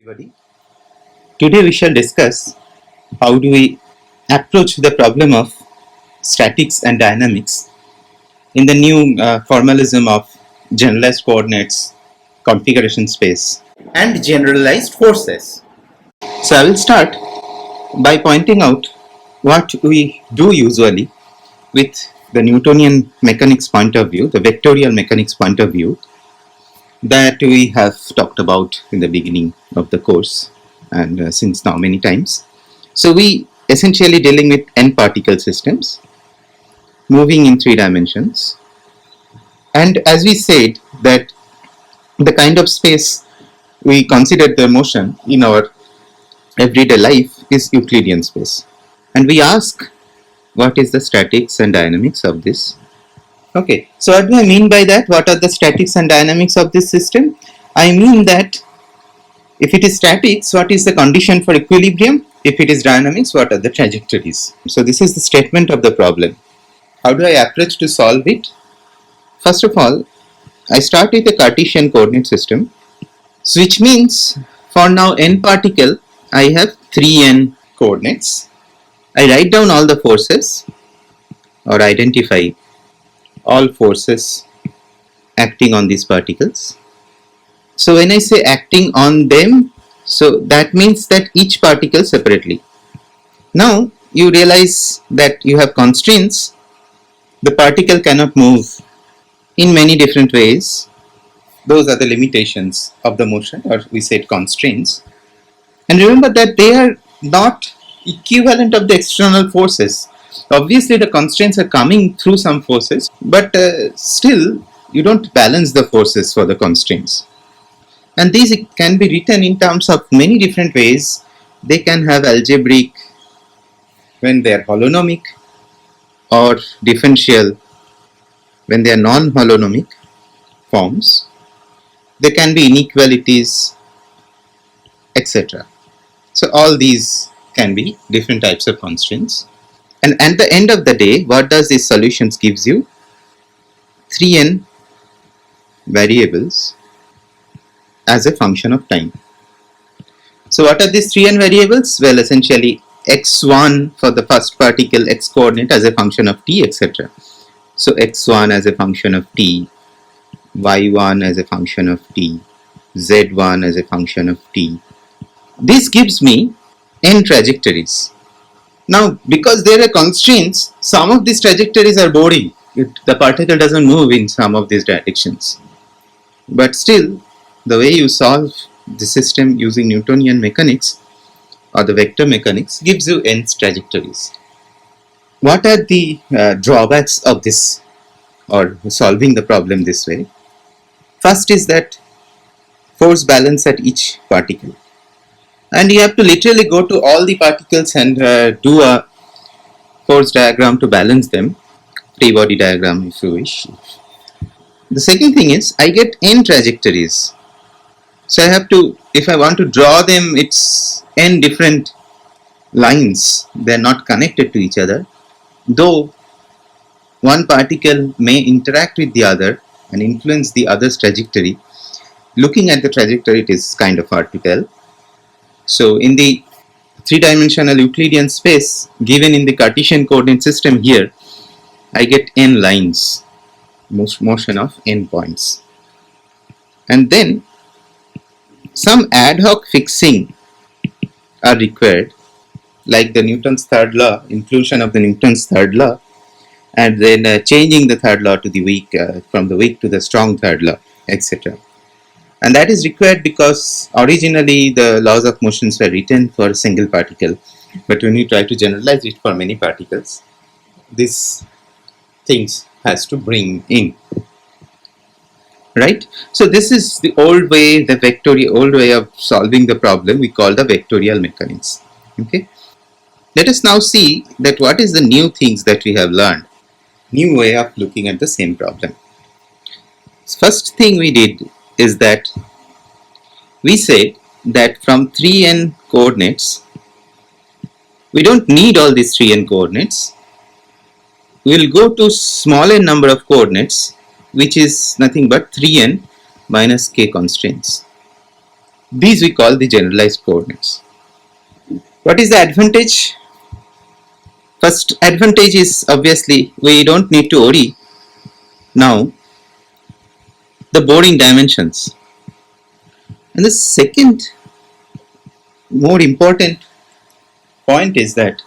everybody. Today we shall discuss how do we approach the problem of statics and dynamics in the new formalism of generalized coordinates, configuration space, and generalized forces. So I will start by pointing out what we do usually with the Newtonian mechanics point of view, the vectorial mechanics point of view that we have talked about in the beginning of the course and since now many times. So we essentially dealing with n particle systems moving in 3 dimensions, and as we said that the kind of space we consider the motion in our everyday life is Euclidean space, and we ask what is the statics and dynamics of this. Okay, so what do I mean by that? What are the statics and dynamics of this system? I mean that if it is statics, what is the condition for equilibrium? If it is dynamics, what are the trajectories? So this is the statement of the problem. How do I approach to solve it? First of all, I start with a Cartesian coordinate system, which means for now n particle, I have 3n coordinates. I write down all the forces or identify all forces acting on these particles. So when I say acting on them, so that means that each particle separately. Now you realize that you have constraints. The particle cannot move in many different ways. Those are the limitations of the motion, or we said constraints. And remember that they are not equivalent of the external forces. Obviously the constraints are coming through some forces, but still you don't balance the forces for the constraints. And these can be written in terms of many different ways. They can have algebraic when they are holonomic, or differential when they are non-holonomic forms. There can be inequalities, etc. So all these can be different types of constraints. And at the end of the day, what does these solutions gives you? 3n variables as a function of time. So what are these 3n variables? Well, essentially x1 for the first particle, x coordinate as a function of t, etc. So x1 as a function of t, y1 as a function of t, z1 as a function of t. This gives me n trajectories. Now, because there are constraints, some of these trajectories are boring. The particle doesn't move in some of these directions. But still, the way you solve the system using Newtonian mechanics or the vector mechanics gives you n trajectories. What are the drawbacks of this or solving the problem this way? First is that force balance at each particle. And you have to literally go to all the particles and do a force diagram to balance them, free body diagram if you wish. The second thing is I get n trajectories. So I have to, if I want to draw them, it's n different lines. They're not connected to each other. Though one particle may interact with the other and influence the other's trajectory, looking at the trajectory it is kind of hard to tell. So in the 3-dimensional Euclidean space given in the Cartesian coordinate system here, I get n lines, motion of n points. And then some ad hoc fixing are required, like the Newton's third law, inclusion of the Newton's third law, and then changing the third law to the weak, from the weak to the strong third law, etc. And that is required because originally the laws of motions were written for a single particle, but when you try to generalize it for many particles, these things has to bring in, right? So this is the old way, the old way of solving the problem we call the vectorial mechanics. Okay, let us now see that what is the new things that we have learned, new way of looking at the same problem. First thing we did is that we said that from 3n coordinates, we don't need all these 3n coordinates. We will go to smaller number of coordinates, which is nothing but 3n minus k constraints. These we call the generalized coordinates. What is the advantage? First advantage is obviously we don't need to worry now the boring dimensions. And the second more important point is that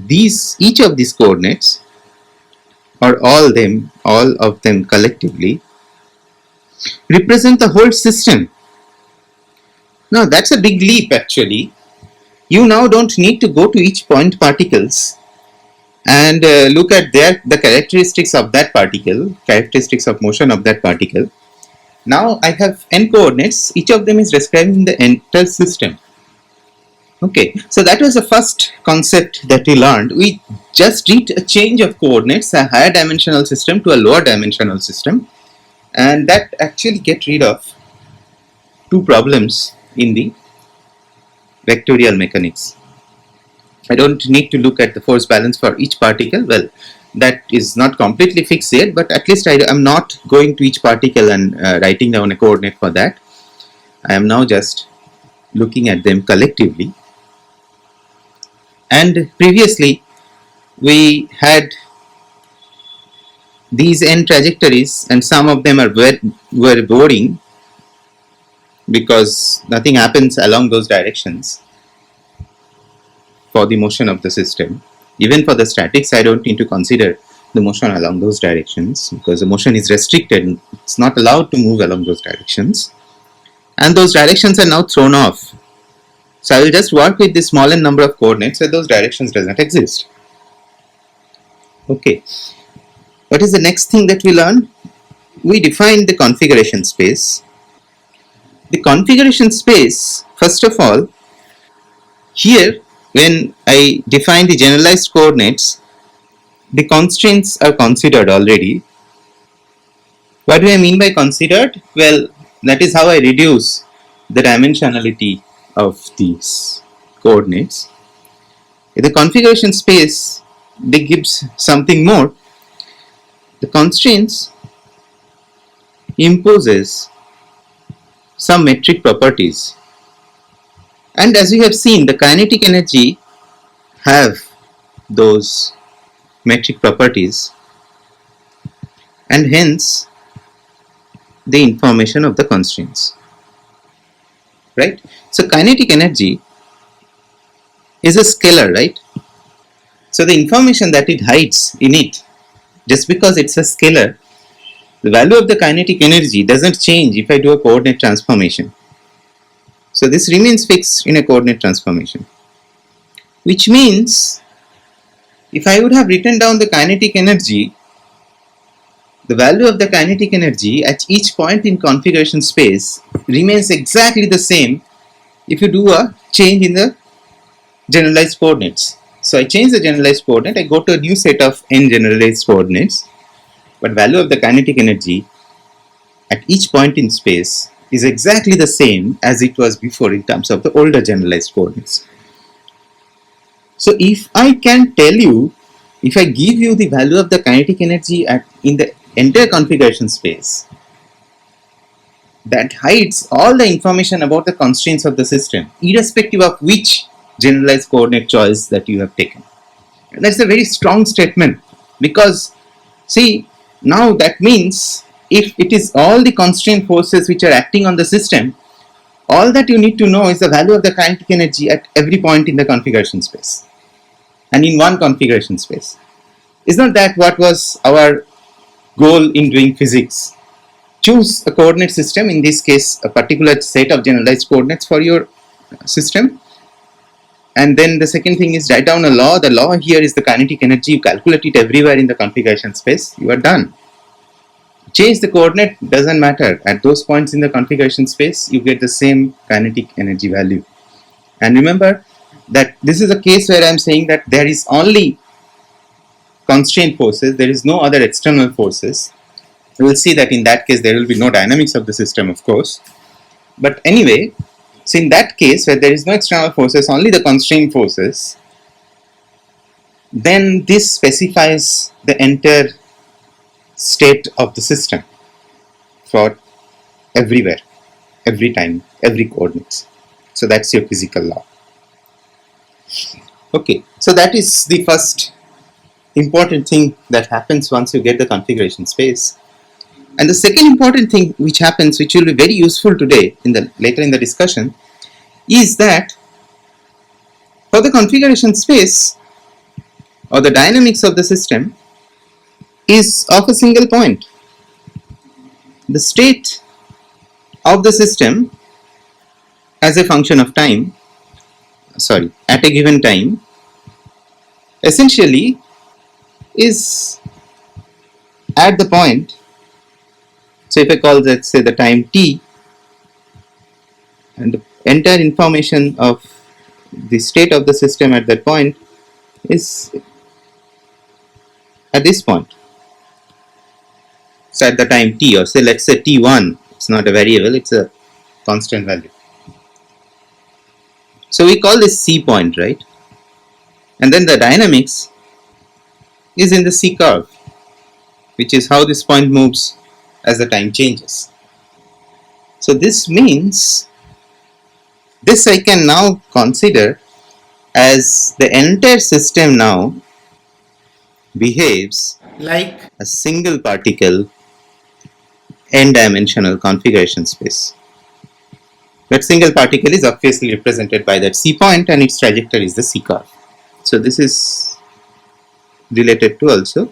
each of these coordinates, or all of them collectively, represent the whole system. Now that's a big leap actually. You now don't need to go to each point particles and look at the characteristics of that particle, characteristics of motion of that particle. Now I have n coordinates, each of them is describing the entire system. Okay, so that was the first concept that we learned. We just did a change of coordinates, a higher dimensional system to a lower dimensional system, and that actually get rid of two problems in the vectorial mechanics. I don't need to look at the force balance for each particle. Well, that is not completely fixed yet, but at least I am not going to each particle and writing down a coordinate for that. I am now just looking at them collectively. And previously we had these n trajectories, and some of them were boring because nothing happens along those directions for the motion of the system. Even for the statics, I don't need to consider the motion along those directions because the motion is restricted. It's not allowed to move along those directions. And those directions are now thrown off. So I will just work with the smaller number of coordinates where those directions does not exist. Okay. What is the next thing that we learned? We defined the configuration space. The configuration space, first of all, here when I define the generalized coordinates, the constraints are considered already. What do I mean by considered? Well, that is how I reduce the dimensionality of these coordinates. In the configuration space, they gives something more. The constraints imposes some metric properties, and as we have seen, the kinetic energy have those metric properties, and hence the information of the constraints, right? So kinetic energy is a scalar, right? So the information that it hides in it, just because it's a scalar, the value of the kinetic energy doesn't change if I do a coordinate transformation. So this remains fixed in a coordinate transformation, which means if I would have written down the kinetic energy, the value of the kinetic energy at each point in configuration space remains exactly the same if you do a change in the generalized coordinates. So I change the generalized coordinate, I go to a new set of n generalized coordinates, but value of the kinetic energy at each point in space is exactly the same as it was before in terms of the older generalized coordinates. So if I can tell you, if I give you the value of the kinetic energy in the entire configuration space, that hides all the information about the constraints of the system, irrespective of which generalized coordinate choice that you have taken. And that's a very strong statement, because see, now that means if it is all the constraint forces which are acting on the system, all that you need to know is the value of the kinetic energy at every point in the configuration space and in one configuration space. Is not that what was our goal in doing physics? Choose a coordinate system, in this case a particular set of generalized coordinates for your system, and then the second thing is write down a law. The law here is the kinetic energy. You calculate it everywhere in the configuration space, you are done. Change the coordinate, doesn't matter. At those points in the configuration space, you get the same kinetic energy value. And remember that this is a case where I am saying that there is only constraint forces, there is no other external forces. We will see that in that case there will be no dynamics of the system, of course. But anyway, so in that case where there is no external forces, only the constraint forces, then this specifies the entire state of the system for everywhere, every time, every coordinates. So that's your physical law. Okay, so that is the first important thing that happens once you get the configuration space. And the second important thing which happens, which will be very useful today later in the discussion, is that for the configuration space or the dynamics of the system is of a single point. The state of the system as a function of time, at a given time, essentially is at the point. So if I call, let's say, the time t, and the entire information of the state of the system at that point is at this point. So at the time t, or say let's say t1, it's not a variable, it's a constant value. So we call this C point, right? And then the dynamics is in the C curve, which is how this point moves as the time changes. So this means this I can now consider as the entire system now behaves like a single particle n-dimensional configuration space. That single particle is obviously represented by that C point, and its trajectory is the C curve. So this is related to also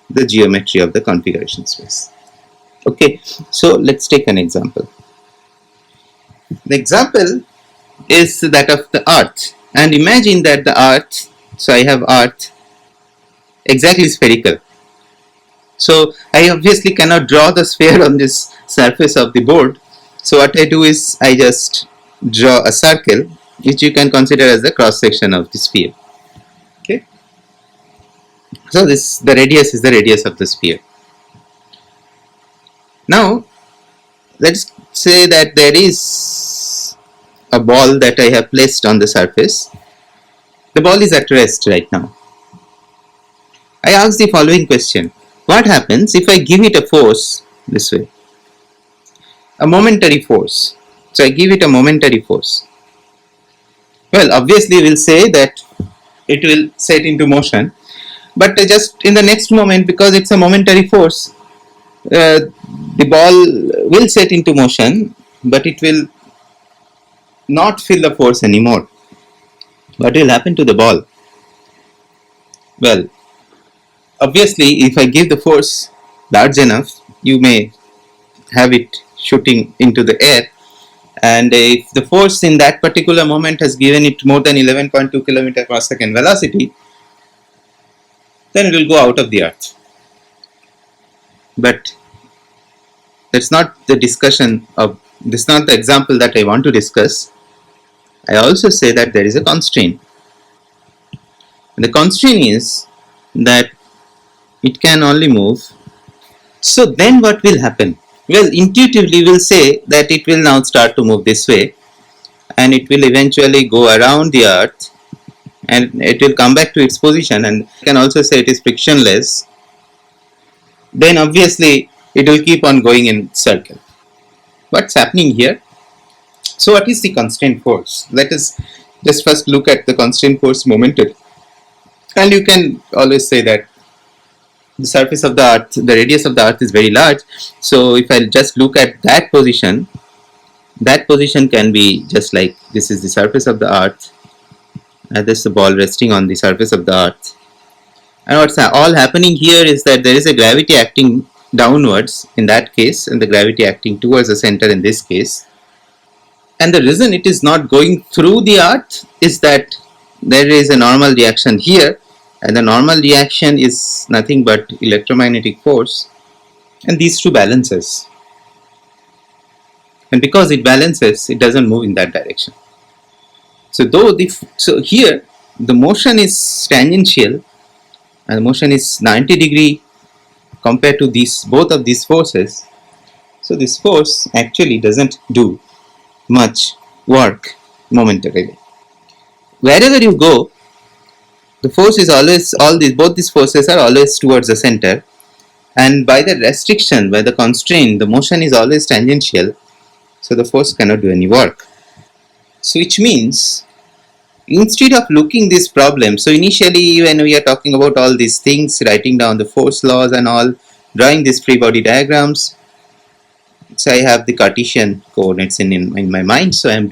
the geometry of the configuration space. Okay, so let's take an example. The example is that of the Earth, and imagine that the Earth, so I have Earth exactly spherical. So I obviously cannot draw the sphere on this surface of the board. So what I do is I just draw a circle, which you can consider as the cross section of the sphere. Okay. So the radius is the radius of the sphere. Now let's say that there is a ball that I have placed on the surface. The ball is at rest right now. I ask the following question: what happens if I give it a force this way? A momentary force. So I give it a momentary force. Well, obviously we'll say that it will set into motion, but just in the next moment, because it's a momentary force, the ball will set into motion, but it will not feel the force anymore. What will happen to the ball? Well, obviously if I give the force large enough, you may have it shooting into the air, and if the force in that particular moment has given it more than 11.2 km per second velocity, then it will go out of the Earth. But that's not the discussion of this, not the example that I want to discuss. I also say that there is a constraint, and the constraint is that it can only move. So then what will happen? Well, intuitively we'll say that it will now start to move this way, and it will eventually go around the Earth, and it will come back to its position, and you can also say it is frictionless. Then obviously it will keep on going in circle. What's happening here? So what is the constant force? Let us just first look at the constant force momentarily. And you can always say that the surface of the Earth, the radius of the Earth is very large. So if I just look at that position can be just like this is the surface of the Earth, and this is the ball resting on the surface of the Earth. And what's all happening here is that there is a gravity acting downwards in that case, and the gravity acting towards the center in this case. And the reason it is not going through the Earth is that there is a normal reaction here, and the normal reaction is nothing but electromagnetic force, and these two balances, and because it balances, it doesn't move in that direction. So here the motion is tangential, and the motion is 90 degree compared to both of these forces. So this force actually doesn't do much work momentarily. Wherever you go, the force is always, both these forces are always towards the center, and by the restriction, by the constraint, the motion is always tangential. So the force cannot do any work. So which means instead of looking this problem, so initially when we are talking about all these things, writing down the force laws and all, drawing these free body diagrams, so I have the Cartesian coordinates in my mind, so I'm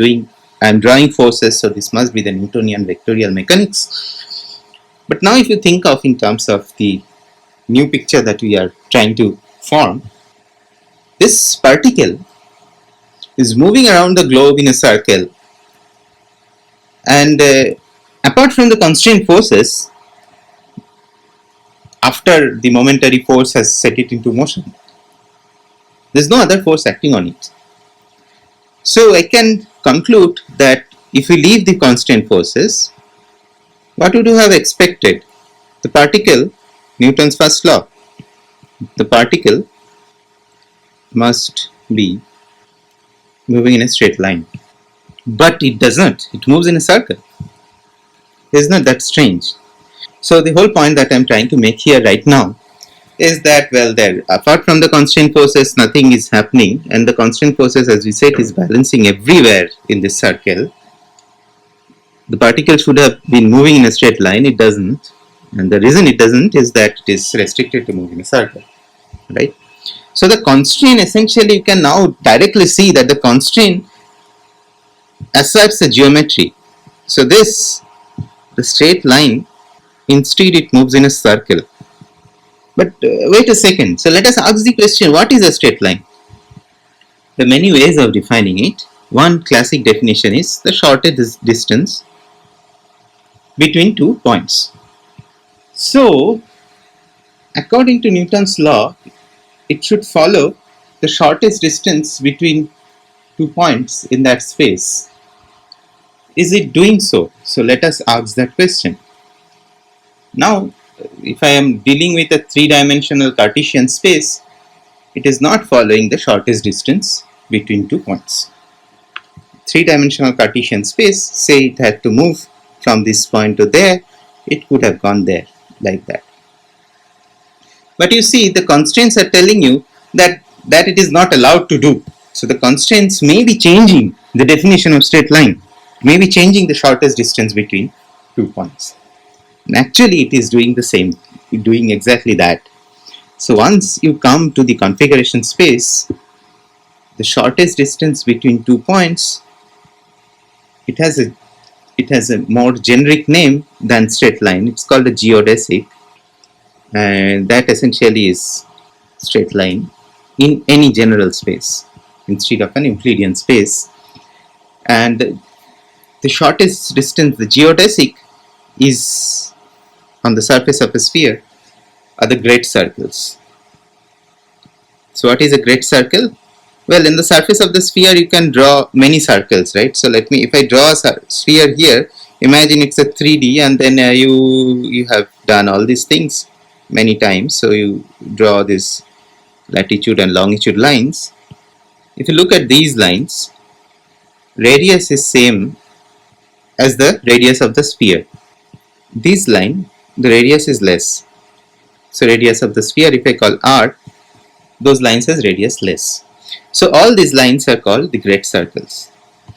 drawing forces, so this must be the Newtonian vectorial mechanics. But now if you think of in terms of the new picture that we are trying to form, this particle is moving around the globe in a circle, and apart from the constraint forces, after the momentary force has set it into motion, there's no other force acting on it. So I can conclude that if we leave the constraint forces, what would you have expected? The particle, Newton's first law, the particle must be moving in a straight line. But it doesn't. It moves in a circle. Isn't it that strange? So the whole point that I'm trying to make here right now is that, well, there, apart from the constraint forces, nothing is happening, and the constraint forces, as we said, is balancing everywhere in this circle. The particle should have been moving in a straight line. It doesn't, and the reason it doesn't is that it is restricted to move in a circle, right? So the constraint, essentially, you can now directly see that the constraint asserts a geometry. So this, the straight line, instead it moves in a circle. But wait a second. So let us ask the question, what is a straight line? There are many ways of defining it. One classic definition is the shortest distance between 2 points. So, according to Newton's law, it should follow the shortest distance between 2 points in that space. Is it doing so? So let us ask that question. Now, if I am dealing with a 3-dimensional Cartesian space, it is not following the shortest distance between 2 points. 3-dimensional Cartesian space, say it had to move from this point to there, it could have gone there like that. But you see, the constraints are telling you that it is not allowed to do. So the constraints may be changing the definition of straight line, may be changing the shortest distance between 2 points. And actually it is doing the same, doing exactly that. So once you come to the configuration space, the shortest distance between 2 points, it has a more generic name than straight line. It's called a geodesic, and that essentially is straight line in any general space instead of an Euclidean space. And the shortest distance, the geodesic, is on the surface of a sphere are the great circles. So what is a great circle? Well, in the surface of the sphere you can draw many circles, right? So if I draw a sphere here, imagine it's a 3D, and then you have done all these things many times. So you draw this latitude and longitude lines. If you look at these lines, radius is same as the radius of the sphere. This line, the radius is less. So radius of the sphere, if I call r, those lines has radius less. So all these lines are called the great circles.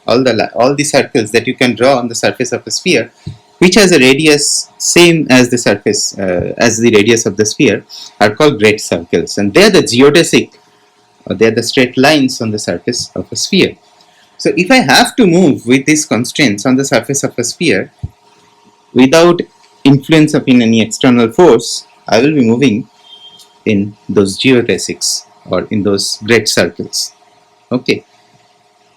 All the circles that you can draw on the surface of a sphere, which has a radius same as the surface as the radius of the sphere, are called great circles, and they are the geodesic, or they are the straight lines on the surface of a sphere. So if I have to move with these constraints on the surface of a sphere without influence of any external force, I will be moving in those geodesics, or in those great circles. Okay.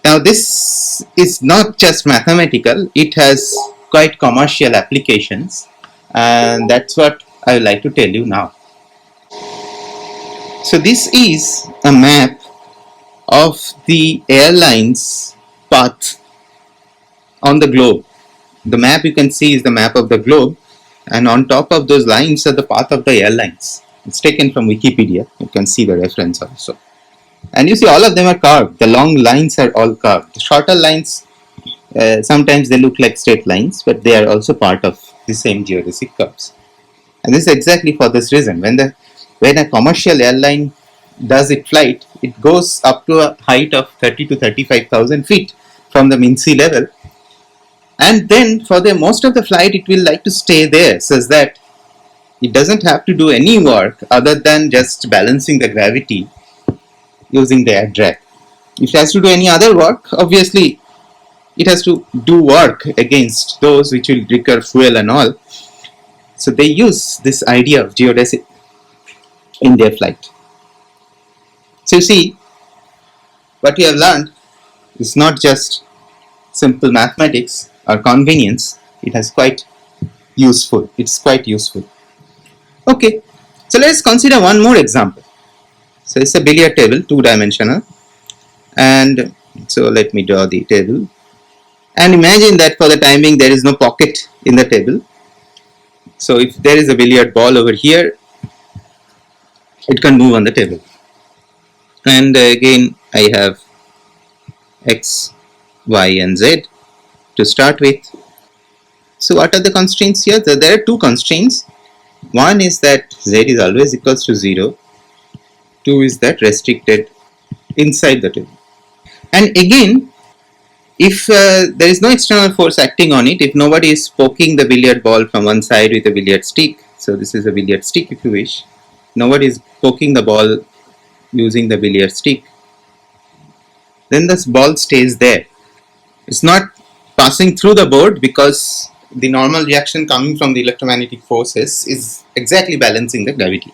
Now this is not just mathematical, it has quite commercial applications, and that's what I would like to tell you now. So this is a map of the airline's path on the globe. The map you can see is the map of the globe, and on top of those lines are the path of the airlines. It's taken from Wikipedia. You can see the reference also. And you see all of them are carved. The long lines are all carved. The shorter lines, sometimes they look like straight lines, but they are also part of the same geodesic curves. And this is exactly for this reason. When a commercial airline does its flight, it goes up to a height of 30 to 35,000 feet from the mean sea level. And then for the most of the flight, it will like to stay there, such that it doesn't have to do any work other than just balancing the gravity using the air drag. If it has to do any other work, obviously it has to do work against those which will require fuel and all. So they use this idea of geodesy in their flight. So you see, what we have learned is not just simple mathematics or convenience, it has quite useful. It's quite useful. Okay, so let's consider one more example. So it's a billiard table, two-dimensional, and so let me draw the table. And imagine that for the time being there is no pocket in the table. So if there is a billiard ball over here, it can move on the table. And again I have x, y and z to start with. So what are the constraints here? So there are two constraints. One is that z is always equals to 0. Two is that restricted inside the table. And again, if there is no external force acting on it, if nobody is poking the billiard ball from one side with a billiard stick, so this is a billiard stick if you wish, nobody is poking the ball using the billiard stick, then this ball stays there. It's not passing through the board because the normal reaction coming from the electromagnetic forces is exactly balancing the gravity.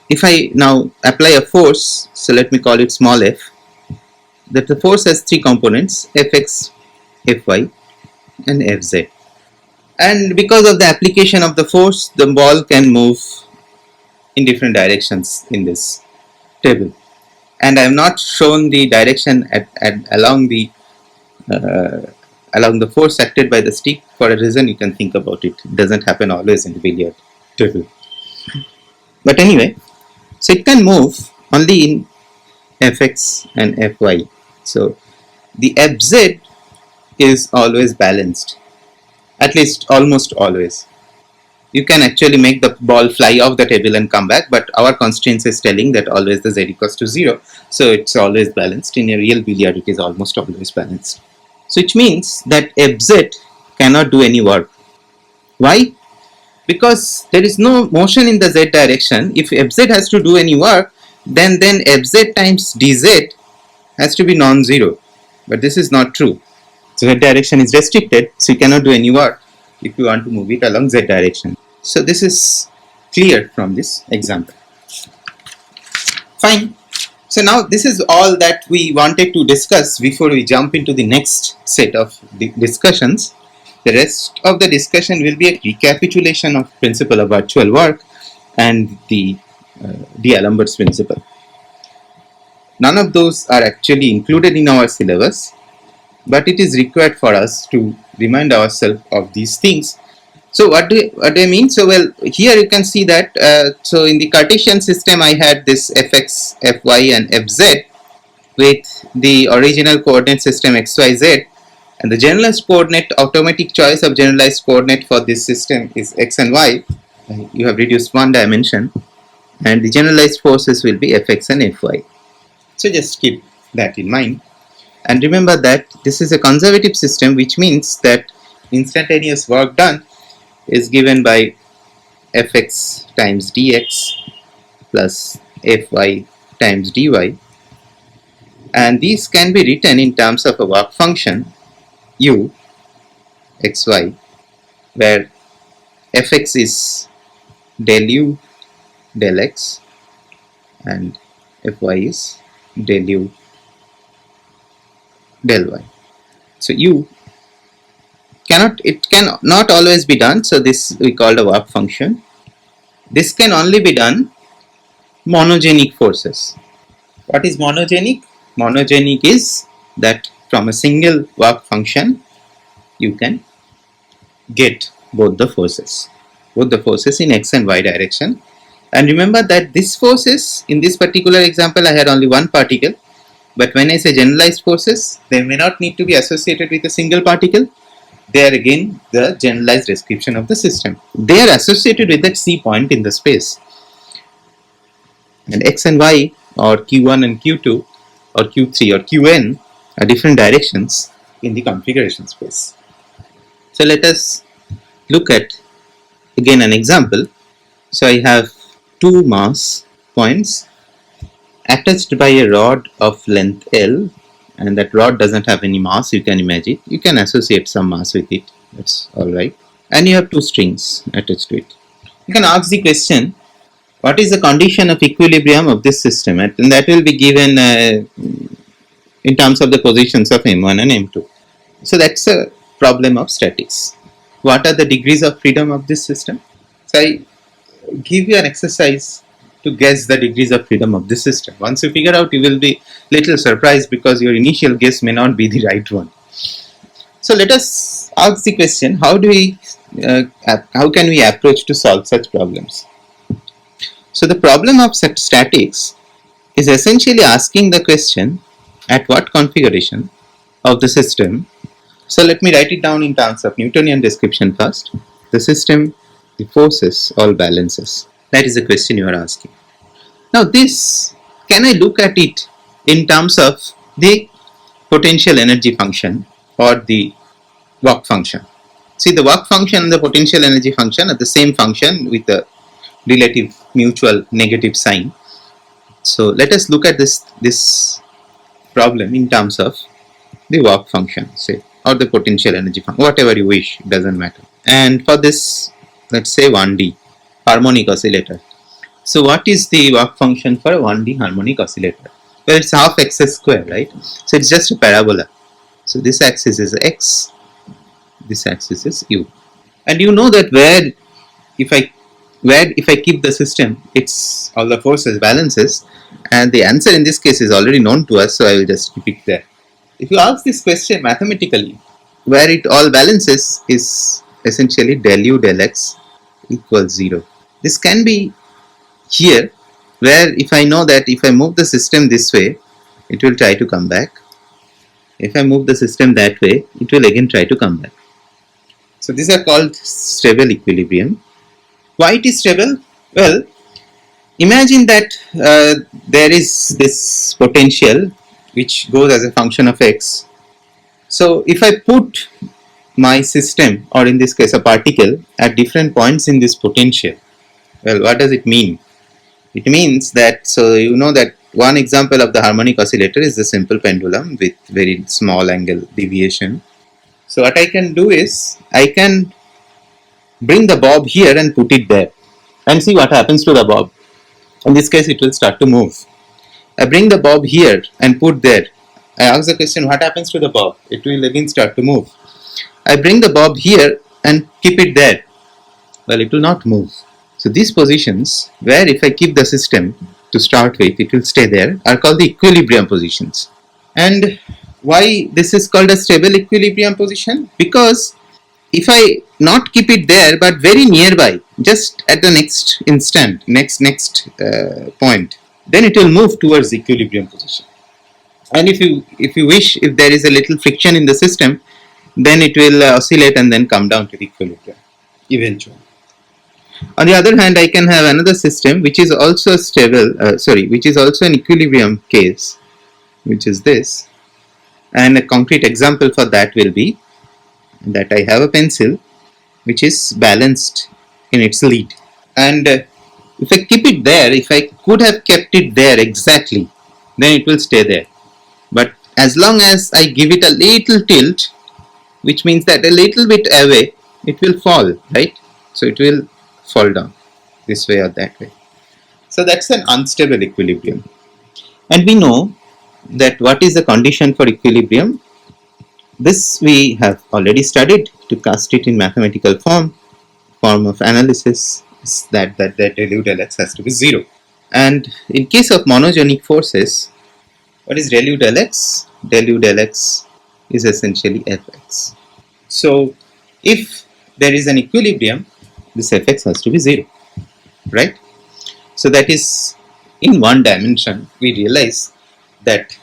If I now apply a force, so let me call it small f, that the force has three components, fx, fy and fz. And because of the application of the force, the ball can move in different directions in this table. And I have not shown the direction along the force acted by the stick for a reason you can think about it. It doesn't happen always in the billiard table. But anyway, so it can move only in fx and fy. So the fz is always balanced, at least almost always. You can actually make the ball fly off the table and come back, but our constraints is telling that always the z equals to 0, so it's always balanced. In a real billiard it is almost always balanced. So which means that fz cannot do any work. Why? Because there is no motion in the z direction. If fz has to do any work, then fz times dz has to be non-zero, but this is not true. So z direction is restricted, so you cannot do any work if you want to move it along z direction. So this is clear from this example. Fine. So now this is all that we wanted to discuss before we jump into the next set of discussions. The rest of the discussion will be a recapitulation of principle of virtual work and the D'Alembert's principle. None of those are actually included in our syllabus, but it is required for us to remind ourselves of these things. So what do I mean? So well, here you can see that so in the Cartesian system I had this fx, fy and fz with the original coordinate system xyz, and the generalized coordinate, automatic choice of generalized coordinate for this system is x and y. You have reduced one dimension, and the generalized forces will be fx and fy. So just keep that in mind. And remember that this is a conservative system, which means that instantaneous work done is given by fx times dx plus fy times dy, and these can be written in terms of a work function u xy, where fx is del u del x and fy is del u del y. So u cannot always be done, so this we call a work function. This can only be done monogenic forces. What is monogenic? Monogenic is that from a single work function you can get both the forces in x and y direction. And remember that this forces, in this particular example I had only one particle, but when I say generalized forces, they may not need to be associated with a single particle. They are again the generalized description of the system. They are associated with that C point in the space. And x and y or Q1 and Q2 or Q3 or Qn are different directions in the configuration space. So let us look at again an example. So I have two mass points attached by a rod of length L, and that rod doesn't have any mass. You can imagine, you can associate some mass with it, that's alright, and you have two strings attached to it. You can ask the question, what is the condition of equilibrium of this system, and that will be given in terms of the positions of m1 and m2. So that's a problem of statics. What are the degrees of freedom of this system? So I give you an exercise to guess the degrees of freedom of this system. Once you figure out, you will be little surprised because your initial guess may not be the right one. So let us ask the question, how can we approach to solve such problems? So the problem of statics is essentially asking the question, at what configuration of the system. So let me write it down in terms of Newtonian description first. The system, the forces, all balances. That is the question you are asking. Now this, can I look at it in terms of the potential energy function or the work function? See, the work function and the potential energy function are the same function with a relative mutual negative sign. So let us look at this problem in terms of the work function, say, or the potential energy function, whatever you wish, it doesn't matter. And for this, let's say 1D harmonic oscillator. So what is the work function for a 1D harmonic oscillator? Well, it's half x square, right? So it's just a parabola. So this axis is x, this axis is u. And you know that where if I keep the system, it's all the forces balances, and the answer in this case is already known to us, so I will just keep it there. If you ask this question mathematically, where it all balances is essentially del u del x equals 0. This can be here, where if I know that if I move the system this way, it will try to come back. If I move the system that way, it will again try to come back. So these are called stable equilibrium. Why it is stable? Well, imagine that there is this potential which goes as a function of x. So if I put my system, or in this case a particle, at different points in this potential, well, what does it mean? It means that, so you know that one example of the harmonic oscillator is the simple pendulum with very small angle deviation. So what I can do is, I can bring the bob here and put it there and see what happens to the bob. In this case, it will start to move. I bring the bob here and put there. I ask the question, what happens to the bob? It will again start to move. I bring the bob here and keep it there. Well, it will not move. So these positions, where if I keep the system to start with, it will stay there, are called the equilibrium positions. And why this is called a stable equilibrium position? Because if I not keep it there but very nearby, just at the next instant, next point, then it will move towards the equilibrium position. And if you wish, if there is a little friction in the system, then it will oscillate and then come down to the equilibrium eventually. On the other hand, I can have another system which is also stable, which is also an equilibrium case, which is this. And a concrete example for that will be that I have a pencil which is balanced in its lead. And if I keep it there, if I could have kept it there exactly, then it will stay there. But as long as I give it a little tilt, which means that a little bit away, it will fall, right? So it will fall down this way or that way. So that's an unstable equilibrium. And we know that what is the condition for equilibrium? This we have already studied. To cast it in mathematical form of analysis, is that del u del x has to be 0. And in case of monogenic forces, what is del u del x? Del u del x is essentially fx. So if there is an equilibrium, this fx has to be 0, right? So that is, in one dimension, we realize that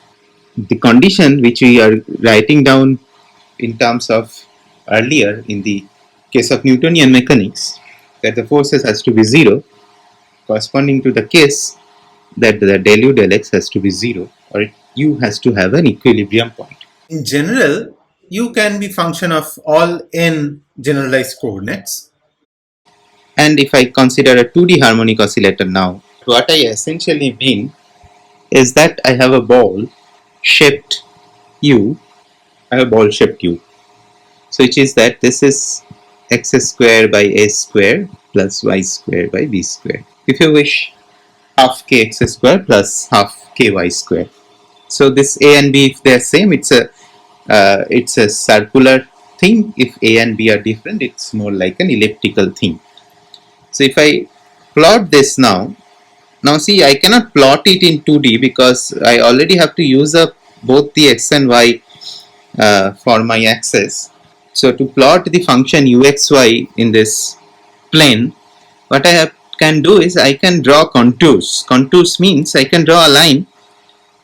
the condition which we are writing down in terms of earlier in the case of Newtonian mechanics, that the forces has to be 0, corresponding to the case that the del u del x has to be 0, or u has to have an equilibrium point. In general, u can be function of all n generalized coordinates. And if I consider a 2D harmonic oscillator now, what I essentially mean is that I have a ball shaped u, I have a ball shaped u. So which is that this is x square by a square plus y square by b square. If you wish, half kx square plus half ky square. So this a and b, if they are same, it's a circular thing. If a and b are different, it's more like an elliptical thing. So if I plot this now see, I cannot plot it in 2D because I already have to use up both the x and y for my axis. So to plot the function uxy in this plane, what I can do is I can draw contours. Contours means I can draw a line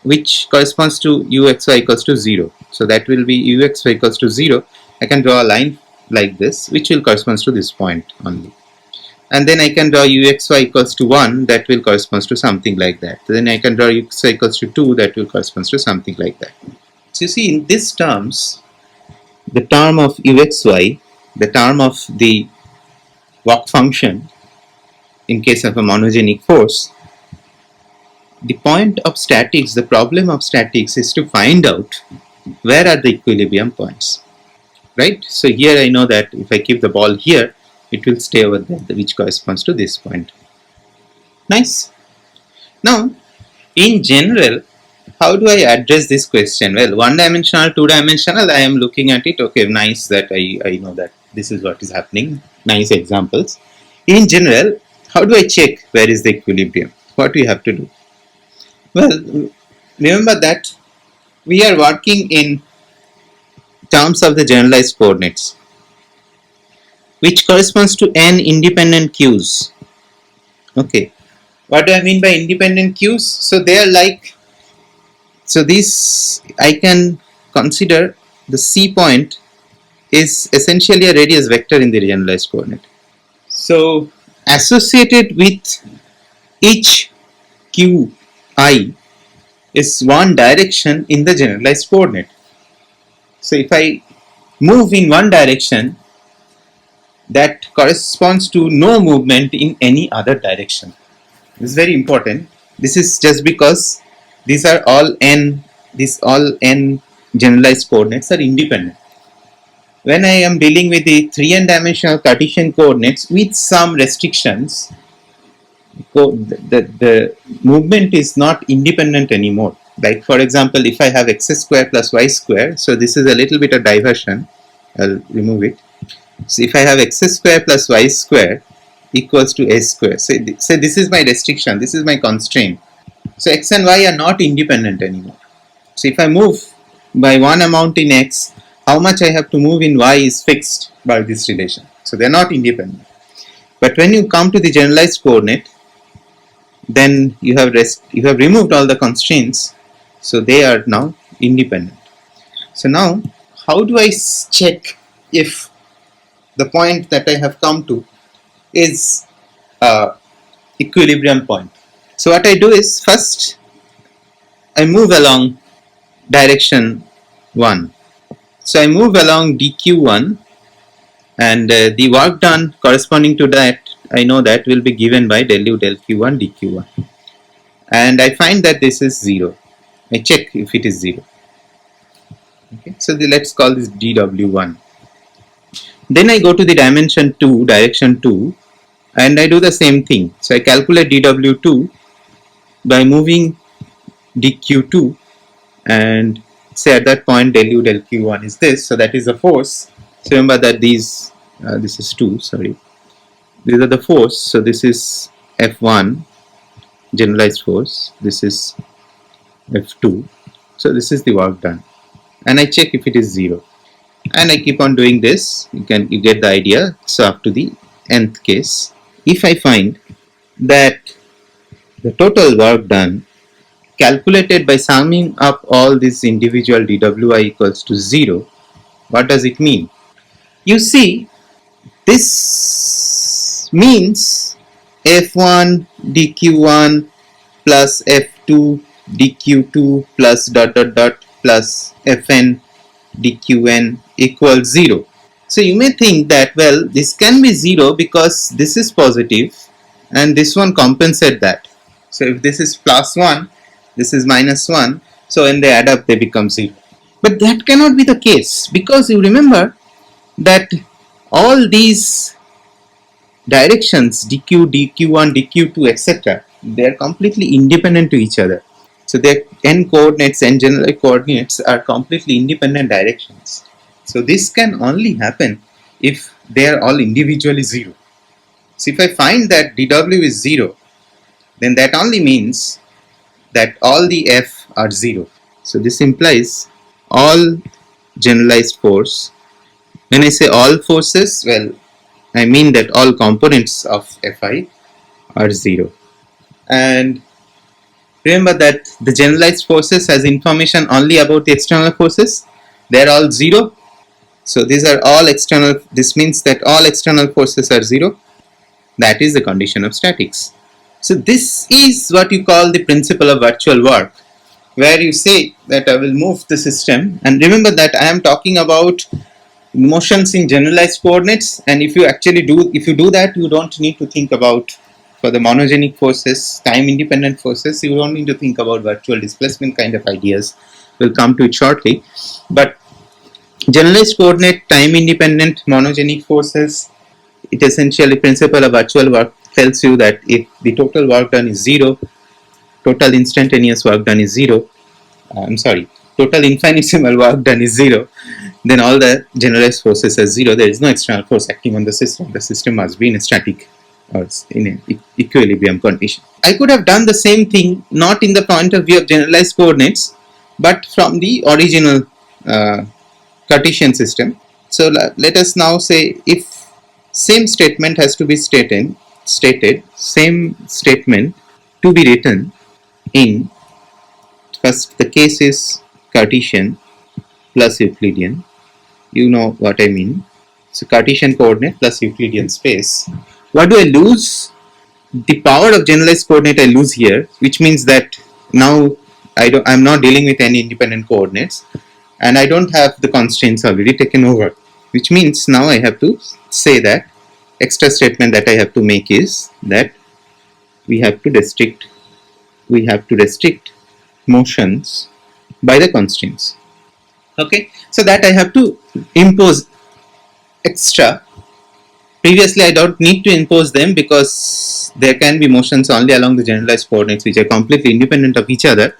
which corresponds to uxy equals to 0. So that will be uxy equals to 0. I can draw a line like this which will correspond to this point only. And then I can draw uxy equals to 1, that will correspond to something like that. Then I can draw uxy equals to 2, that will correspond to something like that. So you see, in these terms, the term of uxy, the term of the work function in case of a monogenic force, the point of statics, the problem of statics is to find out where are the equilibrium points, right? So here I know that if I keep the ball here, it will stay over there, which corresponds to this point. Nice. Now, in general, how do I address this question? Well, one dimensional, two dimensional, I am looking at it. Okay, nice that I know that this is what is happening. Nice examples. In general, how do I check where is the equilibrium? What do you have to do? Well, remember that we are working in terms of the generalized coordinates, which corresponds to n independent q's. Okay, what do I mean by independent q's? So they are like, so this I can consider the C point is essentially a radius vector in the generalized coordinate. So associated with each qi is one direction in the generalized coordinate. So if I move in one direction, that corresponds to no movement in any other direction. This is very important. This is just because these are all n generalized coordinates are independent. When I am dealing with the 3n dimensional Cartesian coordinates with some restrictions, the movement is not independent anymore. Like for example, if I have x square plus y square, so this is a little bit of diversion, I'll remove it. So if I have x square plus y square equals to a square, so this is my restriction, this is my constraint. So x and y are not independent anymore. So if I move by one amount in x, how much I have to move in y is fixed by this relation. So they are not independent. But when you come to the generalized coordinate, then you have removed all the constraints, so they are now independent. So now, how do I check if the point that I have come to is equilibrium point? So what I do is, first I move along direction 1. So I move along dq1, and the work done corresponding to that, I know that will be given by del u del q1 dq1, and I find that this is 0. I check if it is 0. Okay, so let's call this dw1. Then I go to the dimension 2, direction 2, and I do the same thing. So I calculate dw2 by moving dq2, and say at that point del u del q1 is this, so that is the force. So remember that this is 2, sorry, these are the force. So this is F1 generalized force, this is F2, so this is the work done, and I check if it is 0, and I keep on doing this. You get the idea. So up to the nth case, if I find that the total work done calculated by summing up all these individual dwi equals to 0, what does it mean? You see, this means f1 dq1 plus f2 dq2 plus dot dot dot plus fn dqn equals 0. So you may think that, well, this can be 0 because this is positive and this one compensate that. So if this is plus 1, this is minus 1, so when they add up they become 0. But that cannot be the case, because you remember that all these directions dq, dq1, dq2, etc., they are completely independent to each other. So their n coordinates and general coordinates are completely independent directions. So this can only happen if they are all individually 0. So if I find that dw is 0, then that only means that all the f are 0. So this implies all generalized force. When I say all forces, well, I mean that all components of Fi are 0. And remember that the generalized forces has information only about the external forces. They are all 0. So these are all external. This means that all external forces are 0. That is the condition of statics. So this is what you call the principle of virtual work, where you say that I will move the system. And remember that I am talking about motions in generalized coordinates, and if you do that, you don't need to think about, for the monogenic forces, time independent forces, you don't need to think about virtual displacement kind of ideas. We'll come to it shortly. But generalized coordinate, time independent monogenic forces, it essentially principle of virtual work tells you that if the total work done is 0, total instantaneous work done is 0, total infinitesimal work done is 0, then all the generalized forces are 0. There is no external force acting on the system. The system must be in a static or in an equilibrium condition. I could have done the same thing, not in the point of view of generalized coordinates, but from the original Cartesian system. So let us now say, if same statement has to be stated, same statement to be written in, first the case is Cartesian plus Euclidean. You know what I mean. So Cartesian coordinate plus Euclidean space. What do I lose? The power of generalized coordinate I lose here, which means that now I'm not dealing with any independent coordinates, and I don't have the constraints already taken over, which means now I have to say that extra statement that I have to make is that we have to restrict motions by the constraints. Okay, so that I have to impose extra. Previously I don't need to impose them because there can be motions only along the generalized coordinates which are completely independent of each other.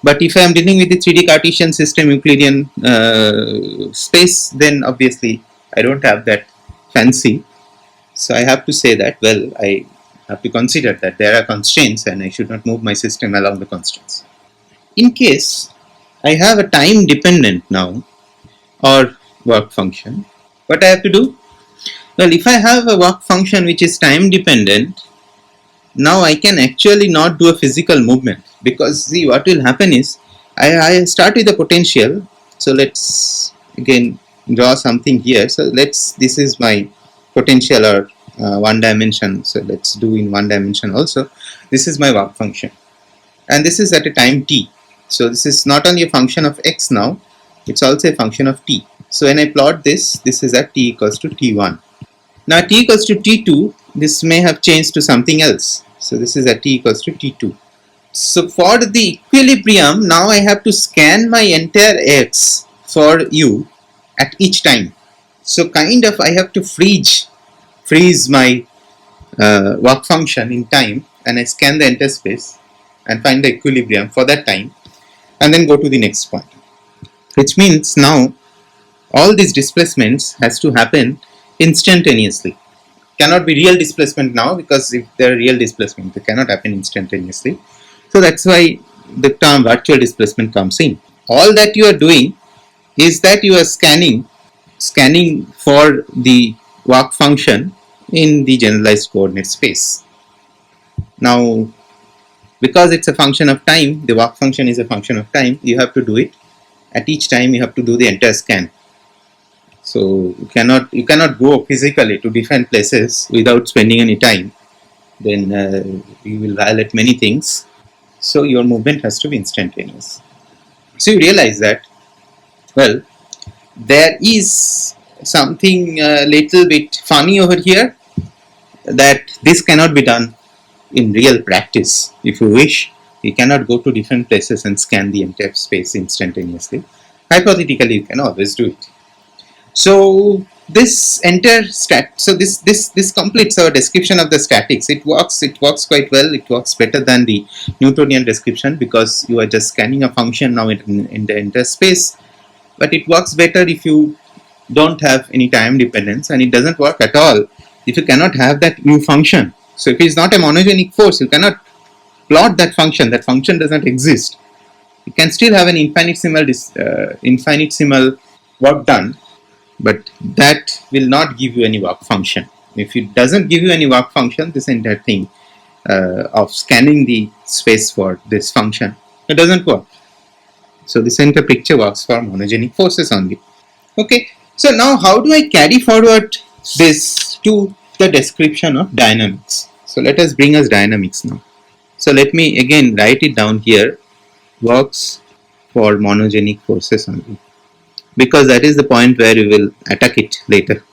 But if I am dealing with the 3D Cartesian system Euclidean space, then obviously I don't have that fancy. So I have to say that, well, I have to consider that there are constraints and I should not move my system along the constraints. In case I have a time dependent now or work function, what I have to do? Well, if I have a work function which is time dependent, now I can actually not do a physical movement, because see, what will happen is I start with a potential. So let's again draw something here. So this is my potential or one dimension. So let's do in one dimension also. This is my work function, and this is at a time t. So this is not only a function of x now, it's also a function of t. So when I plot this is at t equals to t1. Now t equals to t2, this may have changed to something else. So this is at t equals to t2. So for the equilibrium, now I have to scan my entire x for u at each time. So kind of I have to freeze my work function in time, and I scan the entire space and find the equilibrium for that time, and then go to the next point. Which means now all these displacements has to happen instantaneously. Cannot be real displacement now, because if there are real displacement, they cannot happen instantaneously. So that's why the term virtual displacement comes in. All that you are doing is that you are scanning for the work function in the generalized coordinate space. Now, because it's a function of time, the work function is a function of time, you have to do it. At each time you have to do the entire scan. So you cannot go physically to different places without spending any time. Then you will violate many things. So your movement has to be instantaneous. So you realize that, well, there is something a little bit funny over here, that this cannot be done in real practice. If you wish, you cannot go to different places and scan the entire space instantaneously. Hypothetically, you can always do it. So this entire this completes our description of the statics. It works quite well. It works better than the Newtonian description, because you are just scanning a function now in the entire space. But it works better if you don't have any time dependence, and it doesn't work at all if you cannot have that new function. So if it is not a monogenic force, you cannot plot that function. That function does not exist. You can still have an infinitesimal work done, but that will not give you any work function. If it doesn't give you any work function, this entire thing of scanning the space for this function, it doesn't work. So this entire picture works for monogenic forces only. Okay, so now how do I carry forward this to the description of dynamics? So let us bring us dynamics now. So let me again write it down here. Works for monogenic forces only, because that is the point where we will attack it later.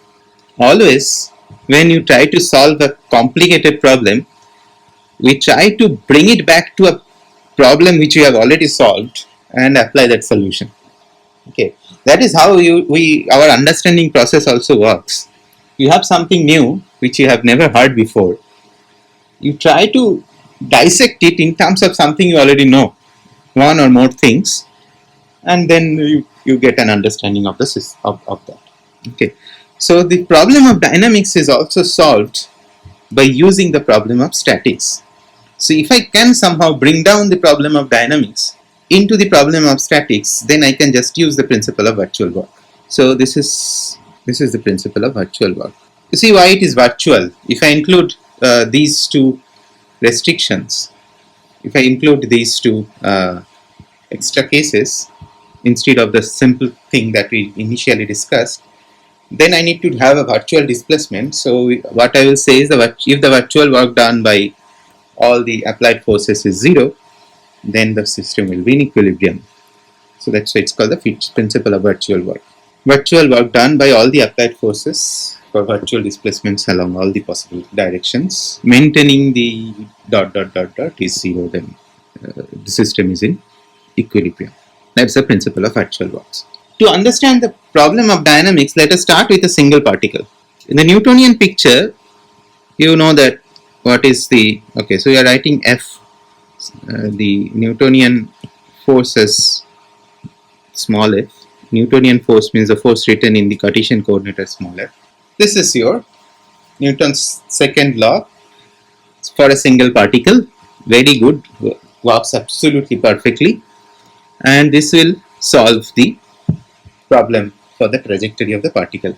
Always, when you try to solve a complicated problem, we try to bring it back to a problem which we have already solved and apply that solution. Okay, that is how our understanding process also works. You have something new which you have never heard before. You try to dissect it in terms of something you already know, one or more things, and then you get an understanding of that. Okay, so the problem of dynamics is also solved by using the problem of statics. So if I can somehow bring down the problem of dynamics into the problem of statics, then I can just use the principle of virtual work. So this is the principle of virtual work. You see why it is virtual. If I include these two restrictions, if I include these two extra cases instead of the simple thing that we initially discussed, then I need to have a virtual displacement. So what I will say is that if the virtual work done by all the applied forces is 0, then the system will be in equilibrium. So that's why it's called the principle of virtual work. Virtual work done by all the applied forces for virtual displacements along all the possible directions, maintaining the ... is 0, then the system is in equilibrium. That's the principle of virtual works. To understand the problem of dynamics, let us start with a single particle. In the Newtonian picture, you know that what is the... Okay, so you are writing F, the Newtonian force as small f. Newtonian force means the force written in the Cartesian coordinate as small f. This is your Newton's second law for a single particle. Very good, works absolutely perfectly, and this will solve the problem for the trajectory of the particle.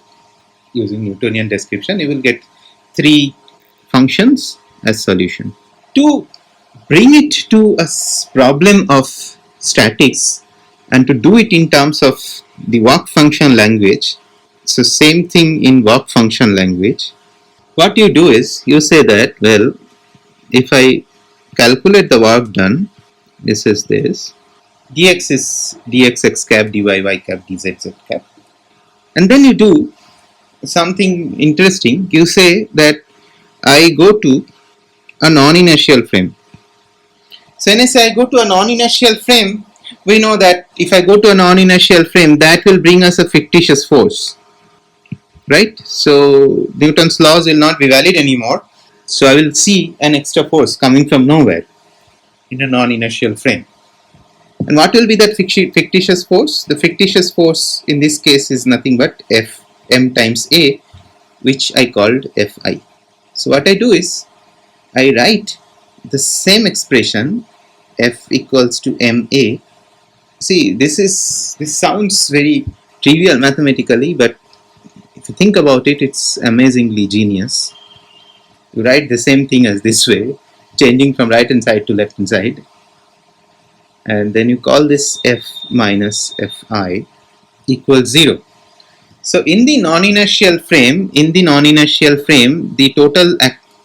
Using Newtonian description, you will get 3 functions as solution. To bring it to a problem of statics and to do it in terms of the work function language, so same thing in work function language, what you do is you say that, well, if I calculate the work done, this is this, dx is dxx cap, dy y cap, dz z cap, and then you do something interesting. You say that I go to a non-inertial frame. So when I say I go to a non-inertial frame, we know that if I go to a non-inertial frame, that will bring us a fictitious force, right? So Newton's laws will not be valid anymore. So I will see an extra force coming from nowhere in a non-inertial frame. And what will be that fictitious force? The fictitious force in this case is nothing but Fm times A, which I called Fi. So what I do is I write the same expression, F equals to Ma. See, this sounds very trivial mathematically, but if you think about it, it's amazingly genius. You write the same thing as this way, changing from right hand side to left hand side, and then you call this F minus Fi equals 0. So in the non-inertial frame, the total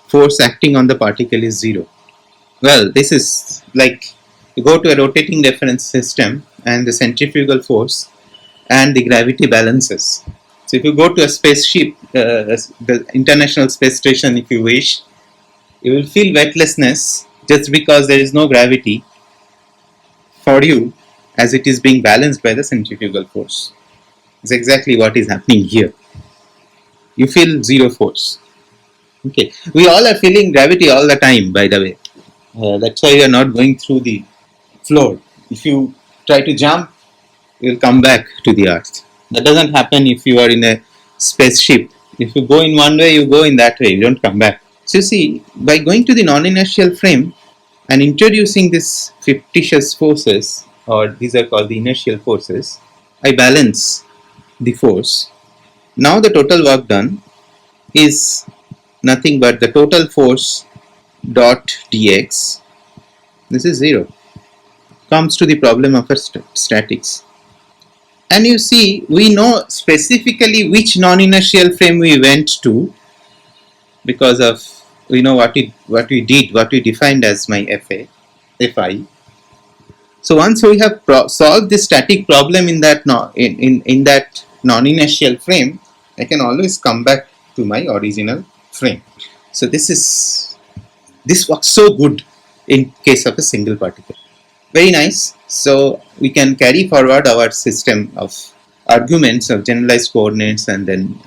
force acting on the particle is 0. Well, this is like you go to a rotating reference system and the centrifugal force and the gravity balances. So if you go to a spaceship, the International Space Station, if you wish, you will feel weightlessness just because there is no gravity for you as it is being balanced by the centrifugal force. It's exactly what is happening here. You feel zero force. Okay, we all are feeling gravity all the time, by the way. That's why you are not going through the floor. If you try to jump, you will come back to the earth. That doesn't happen if you are in a spaceship. If you go in one way, you go in that way. You don't come back. So you see, by going to the non-inertial frame and introducing these fictitious forces, or these are called the inertial forces, I balance the force. Now the total work done is nothing but the total force dot dx. This is 0. Comes to the problem of statics. And you see, we know specifically which non-inertial frame we went to because of we know what we defined as my fi. So once we have solved the static problem in that in that non-inertial frame, I can always come back to my original frame. So this works so good in case of a single particle. Very nice. So we can carry forward our system of arguments of generalized coordinates and then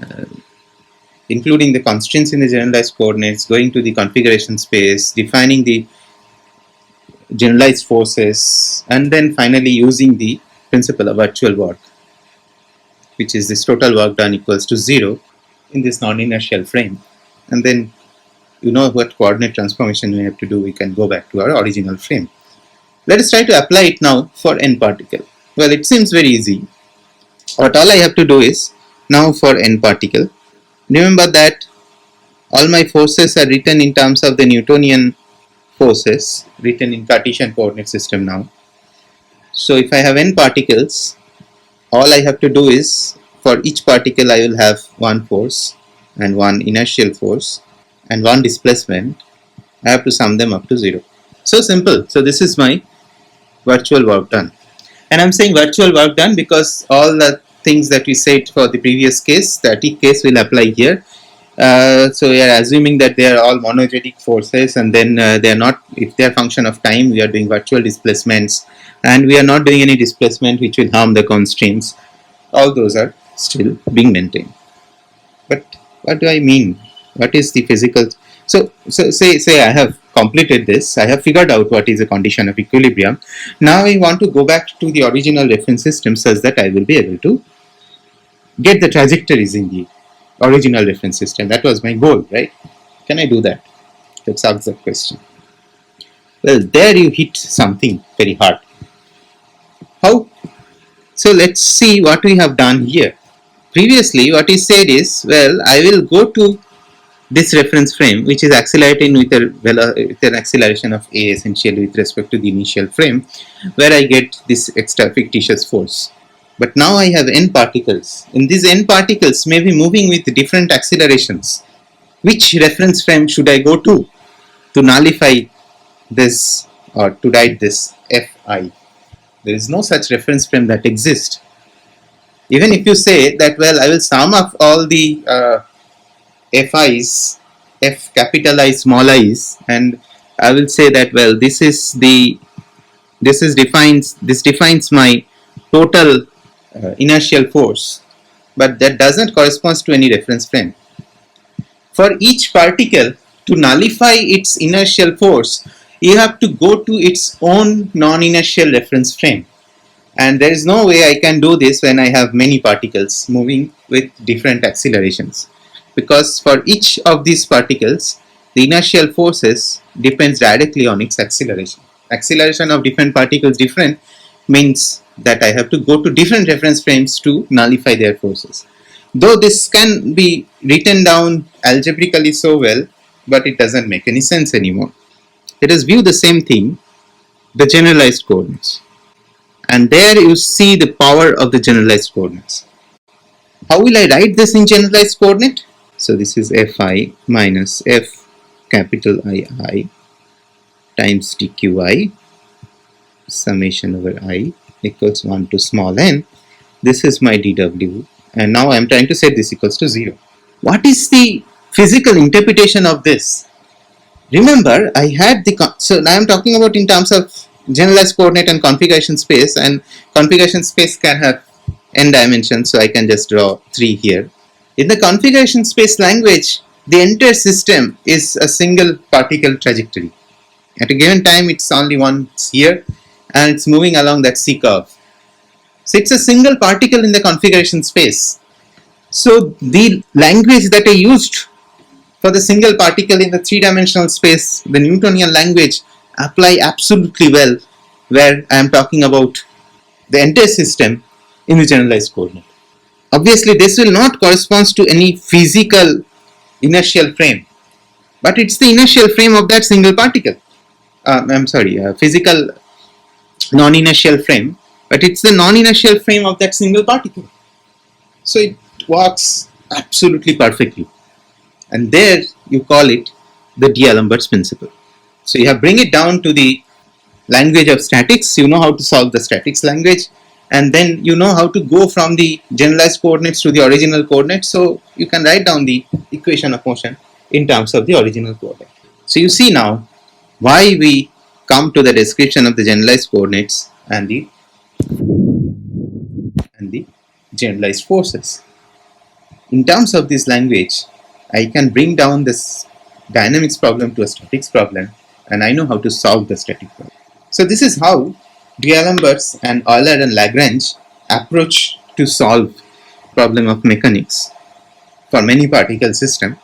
including the constraints in the generalized coordinates, going to the configuration space, defining the generalized forces, and then finally using the principle of virtual work, which is this total work done equals to 0 in this non-inertial frame. And then you know what coordinate transformation we have to do. We can go back to our original frame. Let us try to apply it now for n particle. Well, it seems very easy. What all I have to do is now for n particle, remember that all my forces are written in terms of the Newtonian forces written in Cartesian coordinate system now. So if I have n particles, all I have to do is for each particle I will have one force and one inertial force and one displacement. I have to sum them up to 0. So simple. So this is my virtual work done. And I'm saying virtual work done because all the things that we said for the previous case, static case, will apply here. So we are assuming that they are all monogenetic forces, and then they are not, if they are function of time, we are doing virtual displacements, and we are not doing any displacement which will harm the constraints. All those are still being maintained. But what do I mean? What is the physical? So say I have completed this. I have figured out what is the condition of equilibrium. Now I want to go back to the original reference system such that I will be able to get the trajectories in the original reference system. That was my goal, right? Can I do that? Let's ask that question. Well, there you hit something very hard. How? So let's see what we have done here. Previously, what we said is, well, I will go to this reference frame, which is accelerating with an acceleration of a essentially with respect to the initial frame, where I get this extra fictitious force. But now I have n particles. And these n particles may be moving with different accelerations. Which reference frame should I go to nullify this or to write this fi? There is no such reference frame that exists. Even if you say that, well, I will sum up all the fi's, f capital I, small i's, and I will say that, well, this defines my total inertial force, but that doesn't correspond to any reference frame. For each particle, to nullify its inertial force, you have to go to its own non-inertial reference frame. And there is no way I can do this when I have many particles moving with different accelerations. Because for each of these particles, the inertial forces depends directly on its acceleration. Acceleration of different particles different means that I have to go to different reference frames to nullify their forces. Though this can be written down algebraically so well, but it doesn't make any sense anymore. Let us view the same thing, the generalized coordinates. And there you see the power of the generalized coordinates. How will I write this in generalized coordinate? So this is fi minus f capital I times dqi summation over I equals 1 to small n. This is my dw, and now I am trying to set this equals to 0. What is the physical interpretation of this? Remember, I had so now I am talking about in terms of generalized coordinate and configuration space, and configuration space can have n dimensions, so I can just draw 3 here. In the configuration space language, the entire system is a single particle trajectory. At a given time, it's only once here, and it's moving along that C curve. So it's a single particle in the configuration space. So the language that I used for the single particle in the 3-dimensional space, the Newtonian language, apply absolutely well where I am talking about the entire system in the generalized coordinate. Obviously, this will not correspond to any physical inertial frame, but it's the inertial frame of that single particle. Physical non-inertial frame, but it's the non-inertial frame of that single particle. So it works absolutely perfectly. And there you call it the D'Alembert's principle. So you have bring it down to the language of statics, you know how to solve the statics language, and then you know how to go from the generalized coordinates to the original coordinates, so you can write down the equation of motion in terms of the original coordinate. So you see now why we come to the description of the generalized coordinates and the generalized forces. In terms of this language, I can bring down this dynamics problem to a statics problem, and I know how to solve the static problem. So this is how D'Alembert's and Euler and Lagrange approach to solve problem of mechanics for many particle system,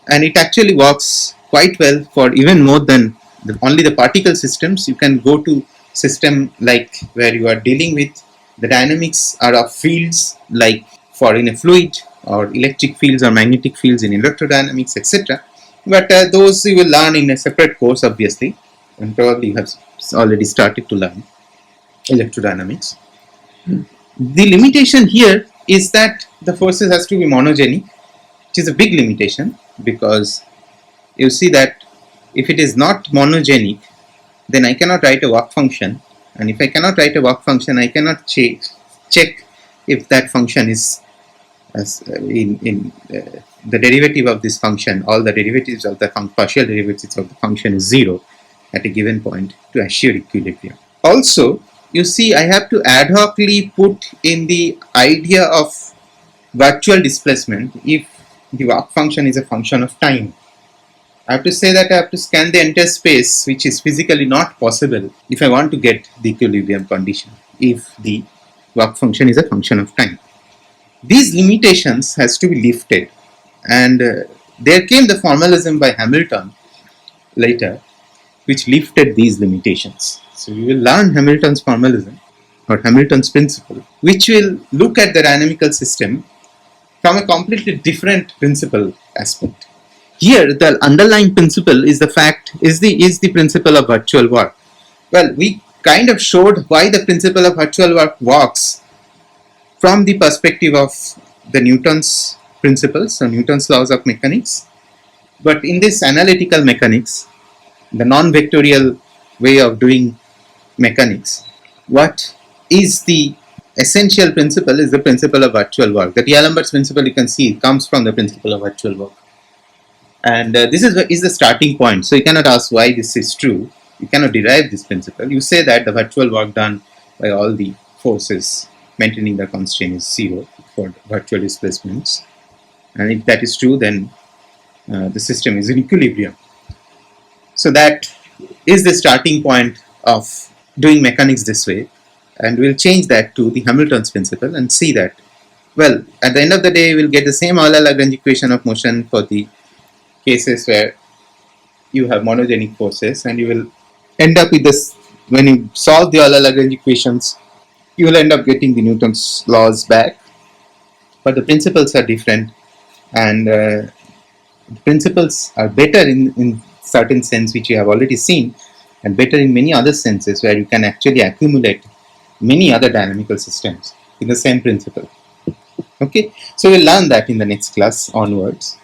and it actually works quite well for even more than only the particle systems. You can go to system like where you are dealing with the dynamics are of fields, like for in a fluid, or electric fields or magnetic fields in electrodynamics, etc. But those you will learn in a separate course, obviously, and probably you have already started to learn electrodynamics. The limitation here is that the forces has to be monogenic, which is a big limitation, because you see that if it is not monogenic, then I cannot write a work function, and if I cannot write a work function, I cannot check if that function is the derivative of this function, all the derivatives of the partial derivatives of the function is 0 at a given point to assure equilibrium. Also, you see, I have to ad hocly put in the idea of virtual displacement if the work function is a function of time. I have to say that I have to scan the entire space, which is physically not possible if I want to get the equilibrium condition, if the work function is a function of time. These limitations has to be lifted, and there came the formalism by Hamilton later, which lifted these limitations. So we will learn Hamilton's formalism or Hamilton's principle, which will look at the dynamical system from a completely different principle aspect. Here, the underlying principle is the principle of virtual work. Well, we kind of showed why the principle of virtual work works from the perspective of the Newton's principles, so Newton's laws of mechanics. But in this analytical mechanics, the non-vectorial way of doing mechanics, what is the essential principle is the principle of virtual work. The D'Alembert's principle, you can see, comes from the principle of virtual work. And this is the starting point. So you cannot ask why this is true. You cannot derive this principle. You say that the virtual work done by all the forces maintaining the constraint is 0 for virtual displacements. And if that is true, then the system is in equilibrium. So that is the starting point of doing mechanics this way. And we'll change that to the Hamilton's principle and see that, well, at the end of the day, we'll get the same Euler-Lagrange equation of motion for the cases where you have monogenic forces, and you will end up with this, when you solve the Euler-Lagrange equations, you will end up getting the Newton's laws back, but the principles are different, and the principles are better in certain sense, which you have already seen, and better in many other senses where you can actually accumulate many other dynamical systems in the same principle. Okay, so we'll learn that in the next class onwards.